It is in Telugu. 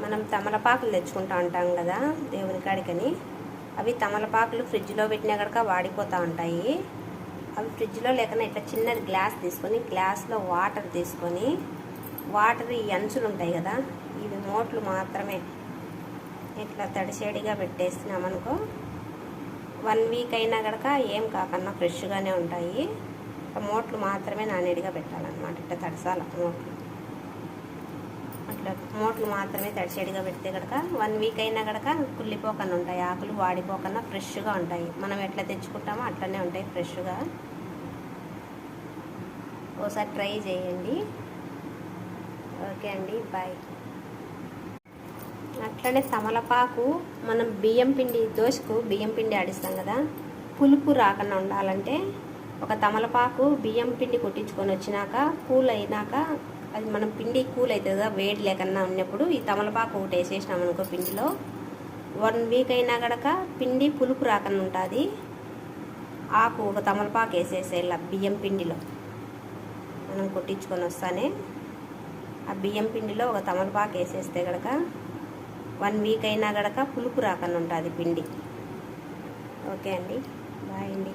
మనం తమలపాకులు తెచ్చుకుంటూ ఉంటాం కదా దేవుని కాడికని. అవి తమలపాకులు ఫ్రిడ్జ్లో పెట్టినా కనుక వాడిపోతూ ఉంటాయి. అవి ఫ్రిడ్జ్లో లేకుండా ఇట్లా చిన్నది గ్లాస్ తీసుకొని, గ్లాస్లో వాటర్ తీసుకొని, వాటర్ ఈ అంచులు ఉంటాయి కదా, ఇవి మోట్లు మాత్రమే ఇట్లా తడిసేడిగా పెట్టేసినామనుకో 1 వీక్ అయినా కనుక ఏం కాకన్నా ఫ్రెష్గానే ఉంటాయి. మోట్లు మాత్రమే నానేడిగా పెట్టాలన్నమాట. ఇట్లా తడసాల మోట్లు, అట్లా మోట్లు మాత్రమే తడిసేడిగా పెడితే కనుక 1 వీక్ అయినా కనుక కుళ్ళిపోకుండా ఉంటాయి. ఆకులు వాడిపోకుండా ఫ్రెష్గా ఉంటాయి. మనం ఎట్లా తెచ్చుకుంటామో అట్లనే ఉంటాయి ఫ్రెష్గా. ఒకసారి ట్రై చేయండి. ఓకే అండి, బాయ్. అట్లనే తమలపాకు మనం బియ్యం పిండి, దోశకు బియ్యం పిండి ఆడిస్తాం కదా, పులుపు రాకుండా ఉండాలంటే ఒక తమలపాకు బియ్యం పిండి కొట్టించుకొని వచ్చినాక కూల్ అయినాక, అది మనం పిండి కూల్ అవుతుంది కదా, వేడి లేకన్నా ఉన్నప్పుడు ఈ తమలపాకు ఒకటి వేసేసినాం అనుకో పిండిలో, 1 వీక్ అయినా గడక పిండి పులుపు రాకుండా ఉంటుంది. ఆకు ఒక తమలపాకు వేసేసేలా బియ్యం పిండిలో మనం కొట్టించుకొని వస్తానే ఆ బియ్యం పిండిలో ఒక తమలపాకు వేసేస్తే గడక 1 వీక్ అయినా గడక పులుపు రాకుండా ఉంటుంది పిండి. ఓకే అండి, బాయ్ అండి.